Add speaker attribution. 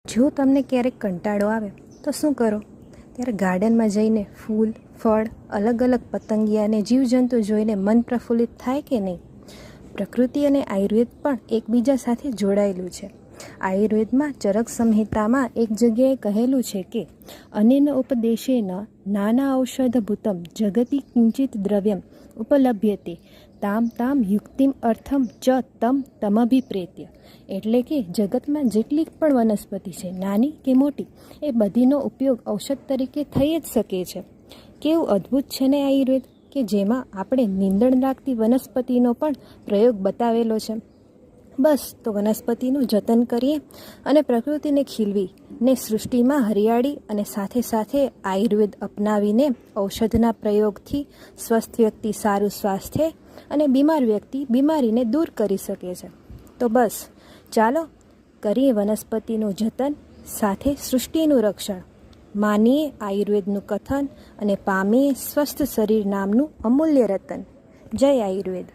Speaker 1: જો તમને ક્યારેક કંટાળો આવે તો શું કરો? ત્યારે ગાર્ડનમાં જઈને ફૂલ, ફળ, અલગ અલગ પતંગિયા અને જીવજંતુ જોઈને મન પ્રફુલ્લિત થાય કે નહીં? પ્રકૃતિ અને આયુર્વેદ પણ એકબીજા સાથે જોડાયેલું છે. આયુર્વેદમાં ચરક સંહિતામાં એક જગ્યાએ કહેલું છે કે અનેન ઉપદેશેન નાના ઔષધભૂતમ જગતિ કિંચિત દ્રવ્યમ ઉપલભ્યતે તામ તામ યુક્તિમ અર્થમ ચ તમ તમભિપ્રેત્ય. એટલે કે જગતમાં જેટલી પણ વનસ્પતિ છે, નાની કે મોટી, એ બધીનો ઉપયોગ ઔષધ તરીકે થઈ જ શકે છે. કેવું અદ્ભુત છે ને આયુર્વેદ, કે જેમાં આપણે નીંદણ લાગતી વનસ્પતિનો પણ પ્રયોગ બતાવેલો છે. બસ તો વનસ્પતિનું જતન કરીએ અને પ્રકૃતિને ખીલવી ને સૃષ્ટિમાં હરિયાળી અને સાથે સાથે આયુર્વેદ અપનાવીને ઔષધના પ્રયોગથી સ્વસ્થ વ્યક્તિ સારું સ્વાસ્થ્ય અને બીમાર વ્યક્તિ બીમારીને દૂર કરી શકે છે. તો બસ ચાલો કરીએ વનસ્પતિનું જતન, સાથે સૃષ્ટિનું રક્ષણ. માનીએ આયુર્વેદનું કથન અને પામીએ સ્વસ્થ શરીર નામનું અમૂલ્ય રતન. જય આયુર્વેદ.